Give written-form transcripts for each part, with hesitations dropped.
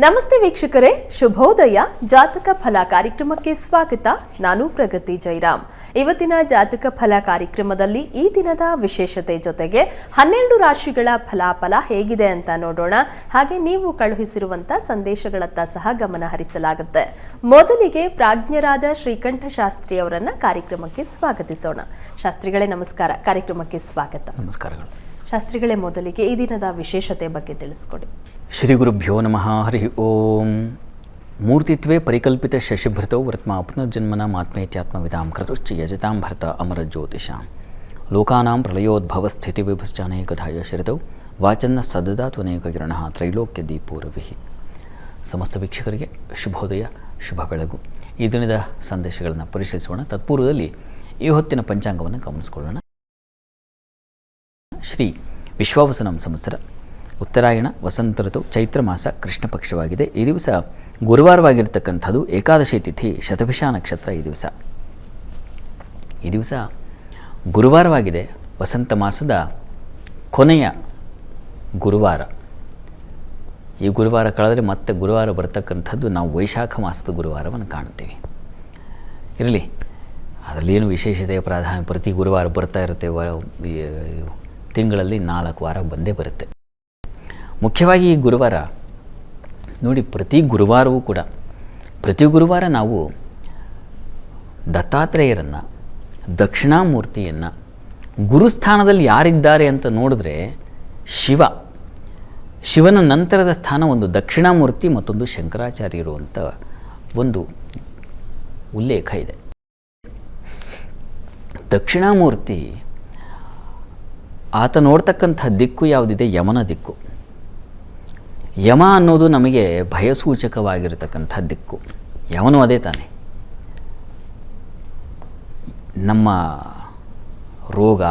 ನಮಸ್ತೆ ವೀಕ್ಷಕರೇ, ಶುಭೋದಯ. ಜಾತಕ ಫಲ ಕಾರ್ಯಕ್ರಮಕ್ಕೆ ಸ್ವಾಗತ. ನಾನು ಪ್ರಗತಿ ಜೈರಾಮ್. ಇವತ್ತಿನ ಜಾತಕ ಫಲ ಕಾರ್ಯಕ್ರಮದಲ್ಲಿ ಈ ದಿನದ ವಿಶೇಷತೆ ಜೊತೆಗೆ 12 ರಾಶಿಗಳ ಫಲಾಫಲ ಹೇಗಿದೆ ಅಂತ ನೋಡೋಣ. ಹಾಗೆ ನೀವು ಕಳುಹಿಸಿರುವಂತ ಸಂದೇಶಗಳತ್ತ ಸಹ ಗಮನ ಹರಿಸಲಾಗುತ್ತೆ. ಮೊದಲಿಗೆ ಪ್ರಾಜ್ಞರಾದ ಶ್ರೀಕಂಠ ಶಾಸ್ತ್ರಿ ಅವರನ್ನ ಕಾರ್ಯಕ್ರಮಕ್ಕೆ ಸ್ವಾಗತಿಸೋಣ. ಶಾಸ್ತ್ರಿಗಳೇ ನಮಸ್ಕಾರ, ಕಾರ್ಯಕ್ರಮಕ್ಕೆ ಸ್ವಾಗತ. ನಮಸ್ಕಾರಗಳು. ಶಾಸ್ತ್ರಿಗಳೇ, ಮೊದಲಿಗೆ ಈ ದಿನದ ವಿಶೇಷತೆ ಬಗ್ಗೆ ತಿಳಿಸ್ಕೊಡಿ. ಶ್ರೀ ಗುರುಭ್ಯೋ ನಮಃ. ಹರಿ ಓಂ. ಮೂರ್ತಿತ್ವೇ ಪರಿಕಲ್ಪಿತ ಶಶಿಭೃತೋ ವರ್ತ್ಮ ಪುನರ್ಜನ್ಮನ ಆತ್ಮೇತ್ಯಾತ್ಮವಿದಾಂ ಕೃತುಶ್ಚ ಯಜತಾಂ ಭರತ ಅಮರ ಜ್ಯೋತಿಷಾಂ ಲೋಕಾನಾಂ ಪ್ರಳಯೋದ್ಭವ ಸ್ಥಿತಿ ವಿಭಶ್ಚಾನೇಕಧಾಯ ಶರತೌ ವಾಚನ್ನ ಸದದಾತ್ವನೇಕ ಕಿರಣ ತ್ರೈಲೋಕ್ಯ ದೀಪೋರವಿ. ಸಮಸ್ತ ವೀಕ್ಷಕರಿಗೆ ಶುಭೋದಯ, ಶುಭ ಬೆಳಗು. ಈ ದಿನದ ಸಂದೇಶಗಳನ್ನು ಪರಿಶೀಲಿಸೋಣ. ತತ್ಪೂರ್ವದಲ್ಲಿ ಈ ಹೊತ್ತಿನ ಪಂಚಾಂಗವನ್ನು ಗಮನಿಸಿಕೊಳ್ಳೋಣ. ಶ್ರೀ ವಿಶ್ವಾವಸನಂ ಸಂವತ್ಸರ, ಉತ್ತರಾಯಣ, ವಸಂತ ಋತು, ಚೈತ್ರ ಮಾಸ, ಕೃಷ್ಣ ಪಕ್ಷವಾಗಿದೆ. ಈ ದಿವಸ ಗುರುವಾರವಾಗಿರ್ತಕ್ಕಂಥದ್ದು. ಏಕಾದಶಿ ತಿಥಿ, ಶತಭಿಷ ನಕ್ಷತ್ರ. ಈ ದಿವಸ ಗುರುವಾರವಾಗಿದೆ. ವಸಂತ ಮಾಸದ ಕೊನೆಯ ಗುರುವಾರ. ಈ ಗುರುವಾರ ಕಳೆದರೆ ಮತ್ತೆ ಗುರುವಾರ ಬರ್ತಕ್ಕಂಥದ್ದು ನಾವು ವೈಶಾಖ ಮಾಸದ ಗುರುವಾರವನ್ನು ಕಾಣ್ತೀವಿ. ಇರಲಿ, ಅದರಲ್ಲೇನು ವಿಶೇಷತೆಯ ಪ್ರಾಧಾನ್ಯ. ಪ್ರತಿ ಗುರುವಾರ ಬರ್ತಾ ಇರುತ್ತೆ. ತಿಂಗಳಲ್ಲಿ 4 ವಾರ ಬಂದೇ ಬರುತ್ತೆ. ಮುಖ್ಯವಾಗಿ ಈ ಗುರುವಾರ ನೋಡಿ, ಪ್ರತಿ ಗುರುವಾರ ನಾವು ದತ್ತಾತ್ರೇಯರನ್ನು, ದಕ್ಷಿಣಾಮೂರ್ತಿಯನ್ನು, ಗುರುಸ್ಥಾನದಲ್ಲಿ ಯಾರಿದ್ದಾರೆ ಅಂತ ನೋಡಿದ್ರೆ ಶಿವನ ನಂತರದ ಸ್ಥಾನ ಒಂದು ದಕ್ಷಿಣಾಮೂರ್ತಿ, ಮತ್ತೊಂದು ಶಂಕರಾಚಾರ್ಯರು ಅಂತ ಒಂದು ಉಲ್ಲೇಖ ಇದೆ. ದಕ್ಷಿಣಾಮೂರ್ತಿ ಆತ ನೋಡ್ತಕ್ಕಂಥ ದಿಕ್ಕು ಯಾವುದಿದೆ? ಯಮನ ದಿಕ್ಕು. ಯಮ ಅನ್ನೋದು ನಮಗೆ ಭಯಸೂಚಕವಾಗಿರತಕ್ಕಂಥ ದಿಕ್ಕು. ಯಮನು ಅದೇ ತಾನೆ. ನಮ್ಮ ರೋಗ,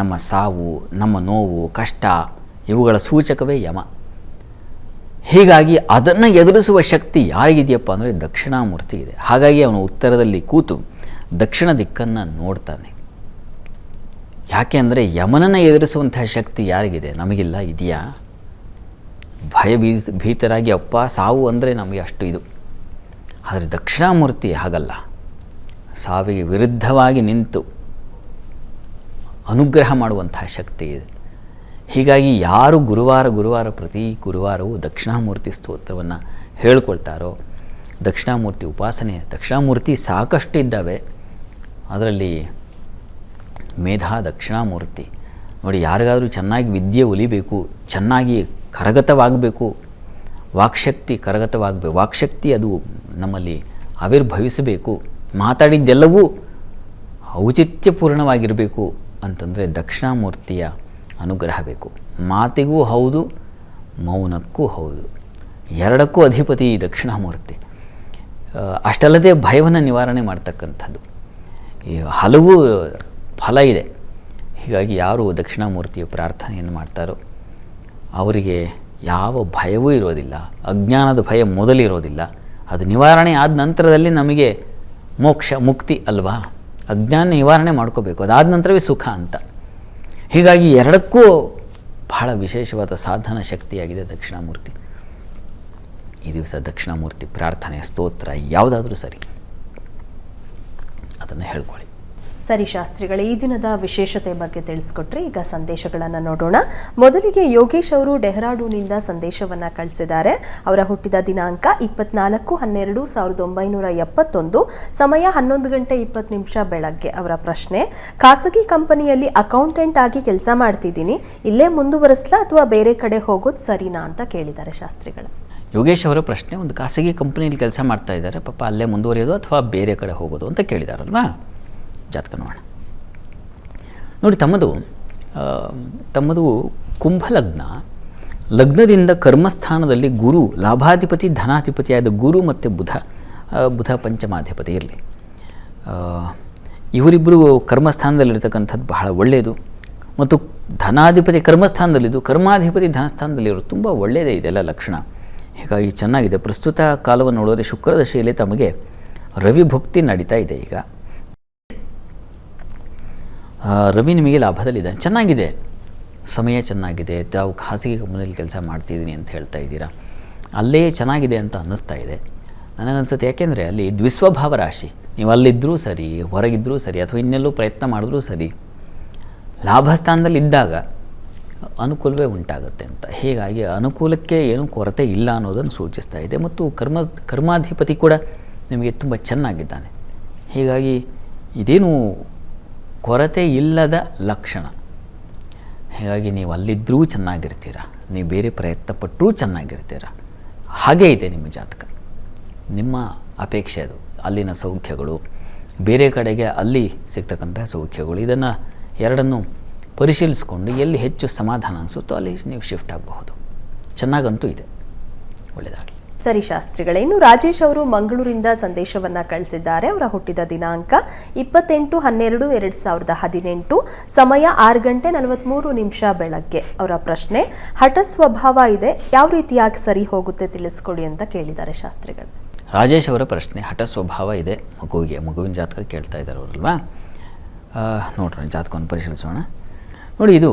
ನಮ್ಮ ಸಾವು, ನಮ್ಮ ನೋವು, ಕಷ್ಟ ಇವುಗಳ ಸೂಚಕವೇ ಯಮ. ಹೀಗಾಗಿ ಅದನ್ನು ಎದುರಿಸುವ ಶಕ್ತಿ ಯಾರಿಗಿದೆಯಪ್ಪ ಅಂದರೆ ದಕ್ಷಿಣಾಮೂರ್ತಿ ಇದೆ. ಹಾಗಾಗಿ ಅವನು ಉತ್ತರದಲ್ಲಿ ಕೂತು ದಕ್ಷಿಣ ದಿಕ್ಕನ್ನು ನೋಡ್ತಾನೆ. ಯಾಕೆ ಅಂದರೆ ಯಮನನ್ನು ಎದುರಿಸುವಂತಹ ಶಕ್ತಿ ಯಾರಿಗಿದೆ? ನಮಗಿಲ್ಲ. ಇದೆಯಾ? ಭೀತರಾಗಿ ಅಪ್ಪ ಸಾವು ಅಂದರೆ ನಮಗೆ ಅಷ್ಟು ಇದು. ಆದರೆ ದಕ್ಷಿಣಾಮೂರ್ತಿ ಹಾಗಲ್ಲ. ಸಾವಿಗೆ ವಿರುದ್ಧವಾಗಿ ನಿಂತು ಅನುಗ್ರಹ ಮಾಡುವಂತಹ ಶಕ್ತಿ ಇದೆ. ಹೀಗಾಗಿ ಯಾರು ಪ್ರತಿ ಗುರುವಾರವೂ ದಕ್ಷಿಣಾಮೂರ್ತಿ ಸ್ತೋತ್ರವನ್ನು ಹೇಳ್ಕೊಳ್ತಾರೋ, ದಕ್ಷಿಣಾಮೂರ್ತಿ ಉಪಾಸನೆ, ದಕ್ಷಿಣಾಮೂರ್ತಿ ಸಾಕಷ್ಟು ಇದ್ದಾವೆ. ಅದರಲ್ಲಿ ಮೇಧಾ ದಕ್ಷಿಣಾಮೂರ್ತಿ ನೋಡಿ. ಯಾರಿಗಾದರೂ ಚೆನ್ನಾಗಿ ವಿದ್ಯೆ ಒಲಿಬೇಕು, ಚೆನ್ನಾಗಿ ಕರಗತವಾಗಬೇಕು, ವಾಕ್ಶಕ್ತಿ ಕರಗತವಾಗಬೇಕು, ವಾಕ್ಶಕ್ತಿ ಅದು ನಮ್ಮಲ್ಲಿ ಆವಿರ್ಭವಿಸಬೇಕು, ಮಾತಾಡಿದ್ದೆಲ್ಲವೂ ಔಚಿತ್ಯಪೂರ್ಣವಾಗಿರಬೇಕು ಅಂತಂದರೆ ದಕ್ಷಿಣಾಮೂರ್ತಿಯ ಅನುಗ್ರಹ ಬೇಕು. ಮಾತಿಗೂ ಹೌದು, ಮೌನಕ್ಕೂ ಹೌದು, ಎರಡಕ್ಕೂ ಅಧಿಪತಿ ದಕ್ಷಿಣಾಮೂರ್ತಿ. ಅಷ್ಟಲ್ಲದೆ ಭಯವನ್ನು ನಿವಾರಣೆ ಮಾಡ್ತಕ್ಕಂಥದ್ದು ಈ ಹಲವು ಫಲ ಇದೆ. ಹೀಗಾಗಿ ಯಾರು ದಕ್ಷಿಣಾಮೂರ್ತಿಯ ಪ್ರಾರ್ಥನೆಯನ್ನು ಮಾಡ್ತಾರೋ ಅವರಿಗೆ ಯಾವ ಭಯವೂ ಇರೋದಿಲ್ಲ. ಅಜ್ಞಾನದ ಭಯ ಮೊದಲಿರೋದಿಲ್ಲ. ಅದು ನಿವಾರಣೆ ಆದ ನಂತರದಲ್ಲಿ ನಮಗೆ ಮೋಕ್ಷ, ಮುಕ್ತಿ ಅಲ್ವಾ? ಅಜ್ಞಾನ ನಿವಾರಣೆ ಮಾಡ್ಕೋಬೇಕು, ಅದಾದ ನಂತರವೇ ಸುಖ ಅಂತ. ಹೀಗಾಗಿ ಎರಡಕ್ಕೂ ಬಹಳ ವಿಶೇಷವಾದ ಸಾಧನ ಶಕ್ತಿಯಾಗಿದೆ ದಕ್ಷಿಣಾಮೂರ್ತಿ. ಈ ದಿವಸ ದಕ್ಷಿಣಾಮೂರ್ತಿ ಪ್ರಾರ್ಥನೆ, ಸ್ತೋತ್ರ ಯಾವುದಾದ್ರೂ ಸರಿ, ಅದನ್ನು ಹೇಳ್ಕೊಳ್ಳಿ. ಸರಿ ಶಾಸ್ತ್ರಿಗಳೇ, ಈ ದಿನದ ವಿಶೇಷತೆ ಬಗ್ಗೆ ತಿಳಿಸ್ಕೊಟ್ರಿ. ಈಗ ಸಂದೇಶಗಳನ್ನು ನೋಡೋಣ. ಮೊದಲಿಗೆ ಯೋಗೇಶ್ ಅವರು ಡೆಹ್ರಾಡೂನಿಂದ ಸಂದೇಶವನ್ನು ಕಳಿಸಿದ್ದಾರೆ. ಅವರ ಹುಟ್ಟಿದ ದಿನಾಂಕ 24/12/1971, ಸಮಯ 11:20 ಬೆಳಗ್ಗೆ. ಅವರ ಪ್ರಶ್ನೆ: ಖಾಸಗಿ ಕಂಪನಿಯಲ್ಲಿ ಅಕೌಂಟೆಂಟ್ ಆಗಿ ಕೆಲಸ ಮಾಡ್ತಿದ್ದೀನಿ, ಇಲ್ಲೇ ಮುಂದುವರಿಸ್ಲಾ ಅಥವಾ ಬೇರೆ ಕಡೆ ಹೋಗೋದು ಸರಿನಾ ಅಂತ ಕೇಳಿದ್ದಾರೆ ಶಾಸ್ತ್ರಿಗಳು. ಯೋಗೇಶ್ ಅವರ ಪ್ರಶ್ನೆ, ಒಂದು ಖಾಸಗಿ ಕಂಪನಿಯಲ್ಲಿ ಕೆಲಸ ಮಾಡ್ತಾ ಇದ್ದಾರೆ, ಪಾಪ ಅಲ್ಲೇ ಮುಂದುವರಿಯೋದು ಅಥವಾ ಬೇರೆ ಕಡೆ ಹೋಗೋದು ಅಂತ ಕೇಳಿದಾರಲ್ವಾ? ಜಾತಕ ನೋಡೋಣ. ನೋಡಿ, ತಮ್ಮದು ಕುಂಭಲಗ್ನ. ಲಗ್ನದಿಂದ ಕರ್ಮಸ್ಥಾನದಲ್ಲಿ ಗುರು, ಲಾಭಾಧಿಪತಿ, ಧನಾಧಿಪತಿಯಾದ ಗುರು ಮತ್ತು ಬುಧ ಪಂಚಮಾಧಿಪತಿ ಇರಲಿ. ಇವರಿಬ್ಬರು ಕರ್ಮಸ್ಥಾನದಲ್ಲಿರ್ತಕ್ಕಂಥದ್ದು ಬಹಳ ಒಳ್ಳೆಯದು. ಮತ್ತು ಧನಾಧಿಪತಿ ಕರ್ಮಸ್ಥಾನದಲ್ಲಿದ್ದು, ಕರ್ಮಾಧಿಪತಿ ಧನಸ್ಥಾನದಲ್ಲಿರೋದು ತುಂಬ ಒಳ್ಳೆಯದೇ. ಇದೆಲ್ಲ ಲಕ್ಷಣ. ಹೀಗಾಗಿ ಚೆನ್ನಾಗಿದೆ. ಪ್ರಸ್ತುತ ಕಾಲವನ್ನು ನೋಡಿದ್ರೆ ಶುಕ್ರದಶೆಯಲ್ಲಿ ತಮಗೆ ರವಿ ಭುಕ್ತಿ ನಡೀತಾ ಇದೆ. ಈಗ ರವಿ ನಿಮಗೆ ಲಾಭದಲ್ಲಿದೆ, ಚೆನ್ನಾಗಿದೆ, ಸಮಯ ಚೆನ್ನಾಗಿದೆ. ತಾವು ಖಾಸಗಿ ಕಂಪನಿಯಲ್ಲಿ ಕೆಲಸ ಮಾಡ್ತಿದ್ದೀನಿ ಅಂತ ಹೇಳ್ತಾ ಇದ್ದೀರಾ. ಅಲ್ಲೇ ಚೆನ್ನಾಗಿದೆ ಅಂತ ಅನ್ನಿಸ್ತಾ ಇದೆ ನನಗನ್ಸುತ್ತೆ. ಯಾಕೆಂದರೆ ಅಲ್ಲಿ ದ್ವಿಸ್ವಭಾವ ರಾಶಿ, ನೀವು ಅಲ್ಲಿದ್ದರೂ ಸರಿ, ಹೊರಗಿದ್ದರೂ ಸರಿ, ಅಥವಾ ಇನ್ನೆಲ್ಲೂ ಪ್ರಯತ್ನ ಮಾಡಿದ್ರೂ ಸರಿ, ಲಾಭಸ್ಥಾನದಲ್ಲಿದ್ದಾಗ ಅನುಕೂಲವೇ ಉಂಟಾಗುತ್ತೆ ಅಂತ. ಹೀಗಾಗಿ ಅನುಕೂಲಕ್ಕೆ ಏನೂ ಕೊರತೆ ಇಲ್ಲ ಅನ್ನೋದನ್ನು ಸೂಚಿಸ್ತಾ ಇದೆ. ಮತ್ತು ಕರ್ಮಾಧಿಪತಿ ಕೂಡ ನಿಮಗೆ ತುಂಬ ಚೆನ್ನಾಗಿದ್ದಾನೆ. ಹೀಗಾಗಿ ಇದೇನು ಕೊರತೆ ಇಲ್ಲದ ಲಕ್ಷಣ. ಹೀಗಾಗಿ ನೀವು ಅಲ್ಲಿದ್ದರೂ ಚೆನ್ನಾಗಿರ್ತೀರ, ನೀವು ಬೇರೆ ಪ್ರಯತ್ನ ಪಟ್ಟರೂ ಚೆನ್ನಾಗಿರ್ತೀರ. ಹಾಗೇ ಇದೆ ನಿಮ್ಮ ಜಾತಕ, ನಿಮ್ಮ ಅಪೇಕ್ಷೆ ಅದು. ಅಲ್ಲಿನ ಸೌಖ್ಯಗಳು, ಬೇರೆ ಕಡೆಗೆ ಅಲ್ಲಿ ಸಿಗ್ತಕ್ಕಂಥ ಸೌಖ್ಯಗಳು, ಇದನ್ನು ಎರಡನ್ನು ಪರಿಶೀಲಿಸ್ಕೊಂಡು ಎಲ್ಲಿ ಹೆಚ್ಚು ಸಮಾಧಾನ ಅನಿಸುತ್ತೋ ಅಲ್ಲಿ ನೀವು ಶಿಫ್ಟ್ ಆಗಬಹುದು. ಚೆನ್ನಾಗಂತೂ ಇದೆ, ಒಳ್ಳೆಯದಾಗಲಿ. ಸರಿ ಶಾಸ್ತ್ರಿಗಳೇ, ಇನ್ನು ರಾಜೇಶ್ ಅವರು ಮಂಗಳೂರಿಂದ ಸಂದೇಶವನ್ನ ಕಳಿಸಿದ್ದಾರೆ. ಅವರ ಹುಟ್ಟಿದ ದಿನಾಂಕ 28/12/2018, ಸಮಯ 6:43 ಬೆಳಗ್ಗೆ. ಅವರ ಪ್ರಶ್ನೆ, ಹಠ ಸ್ವಭಾವ ಇದೆ, ಯಾವ ರೀತಿಯಾಗಿ ಸರಿ ಹೋಗುತ್ತೆ ತಿಳಿಸ್ಕೊಡಿ ಅಂತ ಕೇಳಿದ್ದಾರೆ ಶಾಸ್ತ್ರಿಗಳು. ರಾಜೇಶ್ ಅವರ ಪ್ರಶ್ನೆ, ಹಠ ಸ್ವಭಾವ ಇದೆ ಮಗುವಿನ ಜಾತಕ ಕೇಳ್ತಾ ಇದ್ದಾರೆ ಅವರಲ್ವಾ. ನೋಡ್ರಿ ಜಾತಕವನ್ನು ಪರಿಶೀಲಿಸೋಣ. ನೋಡಿ, ಇದು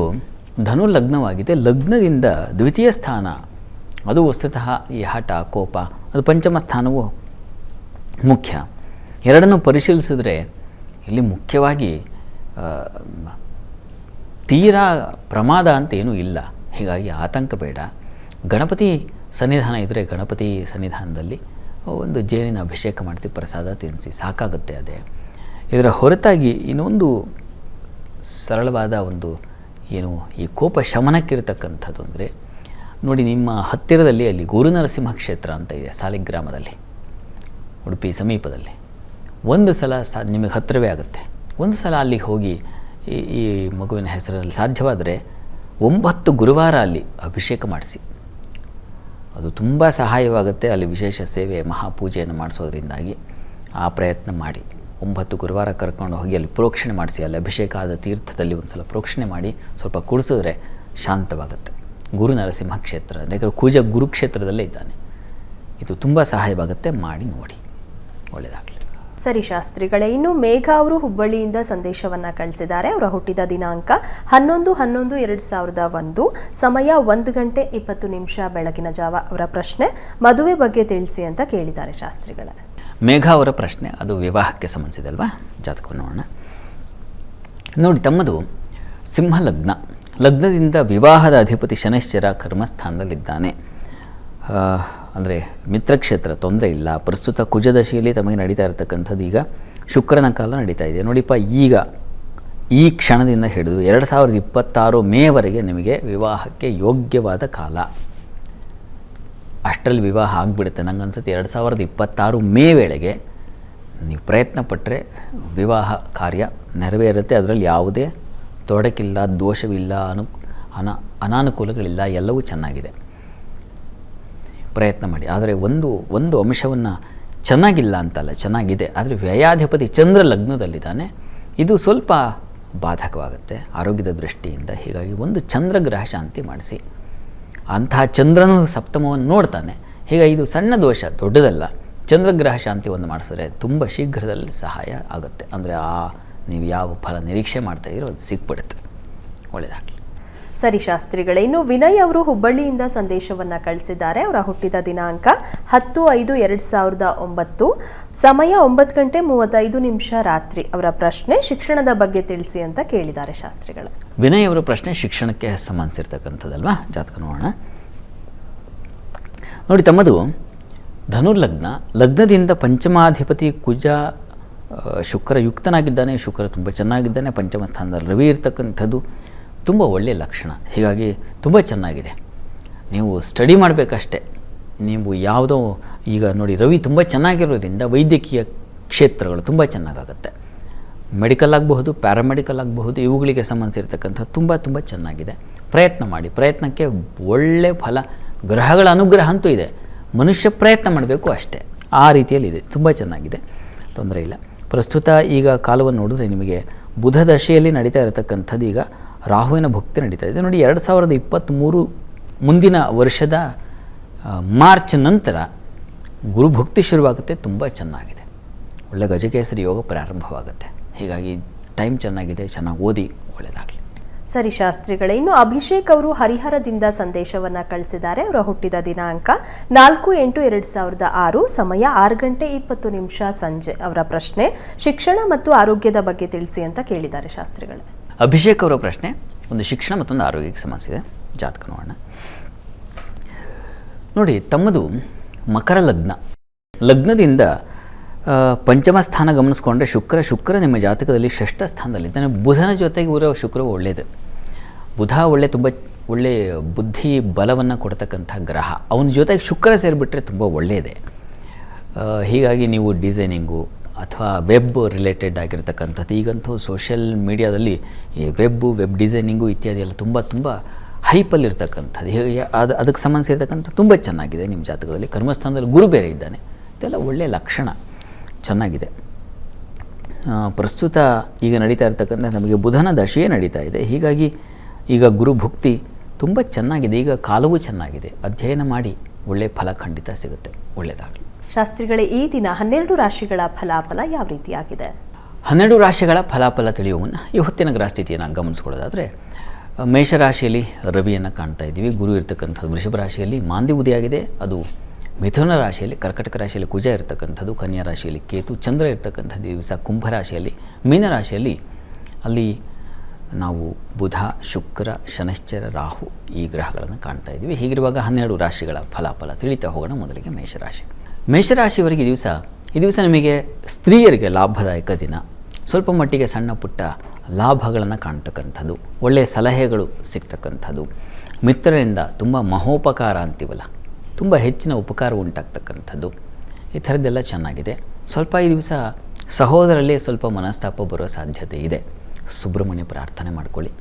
ಧನು ಲಗ್ನವಾಗಿದೆ. ಲಗ್ನದಿಂದ ದ್ವಿತೀಯ ಸ್ಥಾನ ಅದು ವಸ್ತುತಃ ಈ ಹಠ, ಕೋಪ, ಅದು ಪಂಚಮ ಸ್ಥಾನವು ಮುಖ್ಯ. ಎರಡನ್ನು ಪರಿಶೀಲಿಸಿದ್ರೆ ಇಲ್ಲಿ ಮುಖ್ಯವಾಗಿ ತೀರಾ ಪ್ರಮಾದ ಅಂತ ಏನೂ ಇಲ್ಲ. ಹೀಗಾಗಿ ಆತಂಕ ಬೇಡ. ಗಣಪತಿ ಸನ್ನಿಧಾನ ಇದ್ದರೆ ಗಣಪತಿ ಸನ್ನಿಧಾನದಲ್ಲಿ ಒಂದು ಜೇನಿನ ಅಭಿಷೇಕ ಮಾಡಿಸಿ ಪ್ರಸಾದ ತಿನ್ನಿಸಿ ಸಾಕಾಗುತ್ತೆ. ಅದೇ ಇದರ ಹೊರತಾಗಿ ಇನ್ನೊಂದು ಸರಳವಾದ ಒಂದು ಏನು ಈ ಕೋಪ ಶಮನಕ್ಕಿರತಕ್ಕಂಥದ್ದು ಅಂದರೆ, ನೋಡಿ, ನಿಮ್ಮ ಹತ್ತಿರದಲ್ಲಿ ಅಲ್ಲಿ ಗುರುನರಸಿಂಹ ಕ್ಷೇತ್ರ ಅಂತ ಇದೆ ಸಾಲಿಗ್ರಾಮದಲ್ಲಿ, ಉಡುಪಿ ಸಮೀಪದಲ್ಲಿ. ಒಂದು ಸಲ ನಿಮಗೆ ಹತ್ತಿರವೇ ಆಗುತ್ತೆ. ಒಂದು ಸಲ ಅಲ್ಲಿಗೆ ಹೋಗಿ ಈ ಮಗುವಿನ ಹೆಸರಲ್ಲಿ ಸಾಧ್ಯವಾದರೆ 9 ಗುರುವಾರ ಅಲ್ಲಿ ಅಭಿಷೇಕ ಮಾಡಿಸಿ. ಅದು ತುಂಬ ಸಹಾಯವಾಗುತ್ತೆ. ಅಲ್ಲಿ ವಿಶೇಷ ಸೇವೆ ಮಹಾಪೂಜೆಯನ್ನು ಮಾಡಿಸೋದ್ರಿಂದಾಗಿ ಆ ಪ್ರಯತ್ನ ಮಾಡಿ 9 ಗುರುವಾರ ಕರ್ಕೊಂಡು ಹೋಗಿ ಅಲ್ಲಿ ಪ್ರೋಕ್ಷಣೆ ಮಾಡಿಸಿ. ಅಲ್ಲಿ ಅಭಿಷೇಕ ಆದ ತೀರ್ಥದಲ್ಲಿ ಒಂದು ಸಲ ಪ್ರೋಕ್ಷಣೆ ಮಾಡಿ ಸ್ವಲ್ಪ ಕುಡಿಸಿದ್ರೆ ಶಾಂತವಾಗುತ್ತೆ. ಗುರು ನರಸಿಂಹ ಕ್ಷೇತ್ರ ಅಂದರೆ ಕೂಜ ಗುರುಕ್ಷೇತ್ರದಲ್ಲೇ ಇದ್ದಾನೆ. ಇದು ತುಂಬ ಸಹಾಯವಾಗುತ್ತೆ, ಮಾಡಿ ನೋಡಿ, ಒಳ್ಳೆಯದಾಗಲಿ. ಸರಿ ಶಾಸ್ತ್ರಿಗಳೇ, ಇನ್ನು ಮೇಘ ಅವರು ಹುಬ್ಬಳ್ಳಿಯಿಂದ ಸಂದೇಶವನ್ನ ಕಳಿಸಿದ್ದಾರೆ. ಅವರ ಹುಟ್ಟಿದ ದಿನಾಂಕ 11/11/2001, ಸಮಯ 1:20 ಬೆಳಗಿನ ಜಾವ. ಅವರ ಪ್ರಶ್ನೆ, ಮದುವೆ ಬಗ್ಗೆ ತಿಳಿಸಿ ಅಂತ ಕೇಳಿದ್ದಾರೆ ಶಾಸ್ತ್ರಿಗಳ. ಮೇಘ ಅವರ ಪ್ರಶ್ನೆ ಅದು ವಿವಾಹಕ್ಕೆ ಸಂಬಂಧಿಸಿದೆ ಅಲ್ವಾ. ಜಾತಕವನ್ನು ನೋಡೋಣ. ನೋಡಿ, ತಮ್ಮದು ಸಿಂಹ ಲಗ್ನ. ಲಗ್ನದಿಂದ ವಿವಾಹದ ಅಧಿಪತಿ ಶನೈಶ್ಚರ ಕರ್ಮಸ್ಥಾನದಲ್ಲಿದ್ದಾನೆ. ಅಂದರೆ ಮಿತ್ರಕ್ಷೇತ್ರ, ತೊಂದರೆ ಇಲ್ಲ. ಪ್ರಸ್ತುತ ಕುಜದಶೆಯಲ್ಲಿ ತಮಗೆ ನಡೀತಾ ಇರತಕ್ಕಂಥದ್ದು ಈಗ ಶುಕ್ರನ ಕಾಲ ನಡೀತಾ ಇದೆ. ನೋಡಿಪ್ಪ, ಈಗ ಈ ಕ್ಷಣದಿಂದ ಹಿಡಿದು 2026 ಮೇವರೆಗೆ ನಿಮಗೆ ವಿವಾಹಕ್ಕೆ ಯೋಗ್ಯವಾದ ಕಾಲ. ಅಷ್ಟರಲ್ಲಿ ವಿವಾಹ ಆಗಿಬಿಡುತ್ತೆ. ನಂಗೆ ಅನ್ಸುತ್ತೆ 2026 ಮೇ ವೇಳೆಗೆ ನೀವು ಪ್ರಯತ್ನ ಪಟ್ಟರೆ ವಿವಾಹ ಕಾರ್ಯ ನೆರವೇರುತ್ತೆ. ಅದರಲ್ಲಿ ಯಾವುದೇ ತೊಡಕಿಲ್ಲ, ದೋಷವಿಲ್ಲ, ಅನಾನುಕೂಲಗಳಿಲ್ಲ, ಎಲ್ಲವೂ ಚೆನ್ನಾಗಿದೆ. ಪ್ರಯತ್ನ ಮಾಡಿ. ಆದರೆ ಒಂದು ಅಂಶವನ್ನು ಚೆನ್ನಾಗಿಲ್ಲ ಅಂತಲ್ಲ, ಚೆನ್ನಾಗಿದೆ. ಆದರೆ ವ್ಯಯಾಧಿಪತಿ ಚಂದ್ರ ಲಗ್ನದಲ್ಲಿದ್ದಾನೆ. ಇದು ಸ್ವಲ್ಪ ಬಾಧಕವಾಗುತ್ತೆ ಆರೋಗ್ಯದ ದೃಷ್ಟಿಯಿಂದ. ಹೀಗಾಗಿ ಒಂದು ಚಂದ್ರಗ್ರಹ ಶಾಂತಿ ಮಾಡಿಸಿ. ಅಂತಹ ಚಂದ್ರನು ಸಪ್ತಮವನ್ನು ನೋಡ್ತಾನೆ. ಹೀಗಾಗಿ ಇದು ಸಣ್ಣ ದೋಷ, ದೊಡ್ಡದಲ್ಲ. ಚಂದ್ರಗ್ರಹ ಶಾಂತಿ ಒಂದು ಮಾಡಿಸಿದ್ರೆ ತುಂಬ ಶೀಘ್ರದಲ್ಲಿ ಸಹಾಯ ಆಗುತ್ತೆ. ಅಂದರೆ ನೀವು ಯಾವ ಫಲ ನಿರೀಕ್ಷೆ ಮಾಡ್ತಾ ಇದ್ದೀರೋ ಅದು ಸಿಕ್ಬಿಡುತ್ತೆ. ಒಳ್ಳೆಯದಾಗಲಿ. ಸರಿ ಶಾಸ್ತ್ರಿಗಳೇ, ಇನ್ನು ವಿನಯ್ ಅವರು ಹುಬ್ಬಳ್ಳಿಯಿಂದ ಸಂದೇಶವನ್ನ ಕಳಿಸಿದ್ದಾರೆ. ಅವರ ಹುಟ್ಟಿದ ದಿನಾಂಕ 10/5/2009, ಸಮಯ 9:35 ರಾತ್ರಿ. ಅವರ ಪ್ರಶ್ನೆ, ಶಿಕ್ಷಣದ ಬಗ್ಗೆ ತಿಳಿಸಿ ಅಂತ ಕೇಳಿದ್ದಾರೆ ಶಾಸ್ತ್ರಿಗಳು. ವಿನಯ್ ಅವರ ಪ್ರಶ್ನೆ ಶಿಕ್ಷಣಕ್ಕೆ ಸಂಬಂಧಿಸಿರ್ತಕ್ಕಂಥದ್ದಲ್ವಾ. ಜಾತಕ ನೋಡೋಣ. ನೋಡಿ, ತಮ್ಮದು ಧನುರ್ಲಗ್ನ. ಲಗ್ನದಿಂದ ಪಂಚಮಾಧಿಪತಿ ಕುಜ ಶುಕ್ರ ಯುಕ್ತನಾಗಿದ್ದಾನೆ. ಶುಕ್ರ ತುಂಬ ಚೆನ್ನಾಗಿದ್ದಾನೆ. ಪಂಚಮ ಸ್ಥಾನದಲ್ಲಿ ರವಿ ಇರ್ತಕ್ಕಂಥದ್ದು ತುಂಬ ಒಳ್ಳೆಯ ಲಕ್ಷಣ. ಹೀಗಾಗಿ ತುಂಬ ಚೆನ್ನಾಗಿದೆ. ನೀವು ಸ್ಟಡಿ ಮಾಡಬೇಕಷ್ಟೆ. ನೀವು ಯಾವುದೋ ಈಗ ನೋಡಿ, ರವಿ ತುಂಬ ಚೆನ್ನಾಗಿರೋದ್ರಿಂದ ವೈದ್ಯಕೀಯ ಕ್ಷೇತ್ರಗಳು ತುಂಬ ಚೆನ್ನಾಗಾಗುತ್ತೆ. ಮೆಡಿಕಲ್ ಆಗಬಹುದು, ಪ್ಯಾರಾಮೆಡಿಕಲ್ ಆಗಬಹುದು, ಇವುಗಳಿಗೆ ಸಂಬಂಧಿಸಿರ್ತಕ್ಕಂಥ ತುಂಬ ಚೆನ್ನಾಗಿದೆ. ಪ್ರಯತ್ನ ಮಾಡಿ. ಪ್ರಯತ್ನಕ್ಕೆ ಒಳ್ಳೆಯ ಫಲ, ಗ್ರಹಗಳ ಅನುಗ್ರಹ ಅಂತೂ ಇದೆ. ಮನುಷ್ಯ ಪ್ರಯತ್ನ ಮಾಡಬೇಕು ಅಷ್ಟೇ. ಆ ರೀತಿಯಲ್ಲಿದೆ. ತುಂಬ ಚೆನ್ನಾಗಿದೆ, ತೊಂದರೆ ಇಲ್ಲ. ಪ್ರಸ್ತುತ ಈಗ ಕಾಲವನ್ನು ನೋಡಿದ್ರೆ ನಿಮಗೆ ಬುಧ ದಶೆಯಲ್ಲಿ ನಡೀತಾ ಇರತಕ್ಕಂಥದ್ದು ಈಗ ರಾಹುವಿನ ಭುಕ್ತಿ ನಡೀತಾ ಇದೆ. ನೋಡಿ, 2023 ಮುಂದಿನ ವರ್ಷದ ಮಾರ್ಚ್ ನಂತರ ಗುರುಭುಕ್ತಿ ಶುರುವಾಗುತ್ತೆ. ತುಂಬ ಚೆನ್ನಾಗಿದೆ. ಒಳ್ಳೆ ಗಜಕೇಸರಿ ಯೋಗ ಪ್ರಾರಂಭವಾಗುತ್ತೆ. ಹೀಗಾಗಿ ಟೈಮ್ ಚೆನ್ನಾಗಿದೆ. ಚೆನ್ನಾಗಿ ಓದಿ, ಒಳ್ಳೆಯದಾಗಲಿ. ಸರಿ ಶಾಸ್ತ್ರಿಗಳೇ, ಇನ್ನು ಅಭಿಷೇಕ್ ಅವರು ಹರಿಹರದಿಂದ ಸಂದೇಶವನ್ನ ಕಳಿಸಿದ್ದಾರೆ. ಅವರ ಹುಟ್ಟಿದ ದಿನಾಂಕ 4/8/2006, ಸಮಯ 6:20 ಸಂಜೆ. ಅವರ ಪ್ರಶ್ನೆ ಶಿಕ್ಷಣ ಮತ್ತು ಆರೋಗ್ಯದ ಬಗ್ಗೆ ತಿಳಿಸಿ ಅಂತ ಕೇಳಿದ್ದಾರೆ ಶಾಸ್ತ್ರಿಗಳೇ. ಅಭಿಷೇಕ್ ಅವರ ಪ್ರಶ್ನೆ ಒಂದು ಶಿಕ್ಷಣ ಮತ್ತೊಂದು ಆರೋಗ್ಯಕ್ಕೆ ಸಂಬಂಧಿಸಿದೆ. ಜಾತಕ ನೋಡೋಣ. ನೋಡಿ, ತಮ್ಮದು ಮಕರ ಲಗ್ನದಿಂದ ಪಂಚಮ ಸ್ಥಾನ ಗಮನಿಸ್ಕೊಂಡ್ರೆ ಶುಕ್ರ ನಿಮ್ಮ ಜಾತಕದಲ್ಲಿ 6ಥ ಸ್ಥಾನದಲ್ಲಿದ್ದಾನೆ. ಬುಧನ ಜೊತೆಗೆ ಇರೋ ಶುಕ್ರ ಒಳ್ಳೆಯದು. ಬುಧ ತುಂಬ ಒಳ್ಳೆಯ ಬುದ್ಧಿ ಬಲವನ್ನು ಕೊಡ್ತಕ್ಕಂಥ ಗ್ರಹ. ಅವನ ಜೊತೆಗೆ ಶುಕ್ರ ಸೇರಿಬಿಟ್ರೆ ತುಂಬ ಒಳ್ಳೆಯದೇ. ಹೀಗಾಗಿ ನೀವು ಡಿಸೈನಿಂಗು ಅಥವಾ ವೆಬ್ ರಿಲೇಟೆಡ್ ಆಗಿರ್ತಕ್ಕಂಥದ್ದು, ಈಗಂತೂ ಸೋಷಿಯಲ್ ಮೀಡಿಯಾದಲ್ಲಿ ಈ ವೆಬ್ ಡಿಸೈನಿಂಗು ಇತ್ಯಾದಿ ಎಲ್ಲ ತುಂಬ ಹೈಪಲ್ಲಿರ್ತಕ್ಕಂಥದ್ದು. ಹೀಗೆ ಅದಕ್ಕೆ ಸಂಬಂಧಿಸಿರ್ತಕ್ಕಂಥ ತುಂಬ ಚೆನ್ನಾಗಿದೆ. ನಿಮ್ಮ ಜಾತಕದಲ್ಲಿ ಕರ್ಮಸ್ಥಾನದಲ್ಲಿ ಗುರು ಬೇರೆ ಇದ್ದಾನೆ. ಇದೆಲ್ಲ ಒಳ್ಳೆಯ ಲಕ್ಷಣ, ಚೆನ್ನಾಗಿದೆ. ಪ್ರಸ್ತುತ ಈಗ ನಡೀತಾ ಇರ್ತಕ್ಕಂಥ ನಮಗೆ ಬುಧನ ದಶೆಯೇ ನಡೀತಾ ಇದೆ. ಹೀಗಾಗಿ ಈಗ ಗುರು ಭುಕ್ತಿ ತುಂಬ ಚೆನ್ನಾಗಿದೆ. ಈಗ ಕಾಲವೂ ಚೆನ್ನಾಗಿದೆ. ಅಧ್ಯಯನ ಮಾಡಿ ಒಳ್ಳೆಯ ಫಲ ಖಂಡಿತ ಸಿಗುತ್ತೆ. ಒಳ್ಳೆಯದಾಗಲಿ. ಶಾಸ್ತ್ರಿಗಳೇ, ಈ ದಿನ 12 ರಾಶಿಗಳ ಫಲಾಫಲ ಯಾವ ರೀತಿಯಾಗಿದೆ? 12 ರಾಶಿಗಳ ಫಲಾಫಲ ತಿಳಿಯುವ ಮುನ್ನ ಈ ಹೊತ್ತಿನ ಗ್ರಹ ಸ್ಥಿತಿಯನ್ನು ಗಮನಿಸ್ಕೊಳ್ಳೋದಾದರೆ, ಮೇಷರಾಶಿಯಲ್ಲಿ ರವಿಯನ್ನು ಕಾಣ್ತಾ ಇದ್ದೀವಿ. ಗುರು ಇರ್ತಕ್ಕಂಥದ್ದು ವೃಷಭ ರಾಶಿಯಲ್ಲಿ ಮಾಂದಿ ಉದಿಯಾಗಿದೆ. ಅದು ಮಿಥುನ ರಾಶಿಯಲ್ಲಿ, ಕರ್ಕಟಕ ರಾಶಿಯಲ್ಲಿ ಕುಜ ಇರ್ತಕ್ಕಂಥದ್ದು, ಕನ್ಯಾ ರಾಶಿಯಲ್ಲಿ ಕೇತು, ಚಂದ್ರ ಇರ್ತಕ್ಕಂಥದ್ದು ದಿವಸ ಕುಂಭರಾಶಿಯಲ್ಲಿ, ಮೀನರಾಶಿಯಲ್ಲಿ ಅಲ್ಲಿ ನಾವು ಬುಧ, ಶುಕ್ರ, ಶನೈಶ್ಚರ, ರಾಹು ಈ ಗ್ರಹಗಳನ್ನು ಕಾಣ್ತಾ ಇದ್ದೀವಿ. ಹೀಗಿರುವಾಗ 12 ರಾಶಿಗಳ ಫಲಾಫಲ ತಿಳಿತಾ ಹೋಗೋಣ. ಮೊದಲಿಗೆ ಮೇಷರಾಶಿಯವರಿಗೆ ಈ ದಿವಸ ನಿಮಗೆ ಸ್ತ್ರೀಯರಿಗೆ ಲಾಭದಾಯಕ ದಿನ. ಸ್ವಲ್ಪ ಮಟ್ಟಿಗೆ ಸಣ್ಣ ಪುಟ್ಟ ಲಾಭಗಳನ್ನು ಕಾಣ್ತಕ್ಕಂಥದ್ದು, ಒಳ್ಳೆಯ ಸಲಹೆಗಳು ಸಿಗ್ತಕ್ಕಂಥದ್ದು, ಮಿತ್ರರಿಂದ ತುಂಬ ಮಹೋಪಕಾರ ಅಂತೀವಲ್ಲ, ತುಂಬ ಹೆಚ್ಚಿನ ಉಪಕಾರ ಉಂಟಾಗ್ತಕ್ಕಂಥದ್ದು, ಈ ಥರದ್ದೆಲ್ಲ ಚೆನ್ನಾಗಿದೆ. ಸ್ವಲ್ಪ ಈ ದಿವಸ ಸಹೋದರಲ್ಲಿ ಸ್ವಲ್ಪ ಮನಸ್ತಾಪ ಬರೋ ಸಾಧ್ಯತೆ ಇದೆ. ಸುಬ್ರಹ್ಮಣ್ಯ ಪ್ರಾರ್ಥನೆ ಮಾಡ್ಕೊಳ್ಳಿ,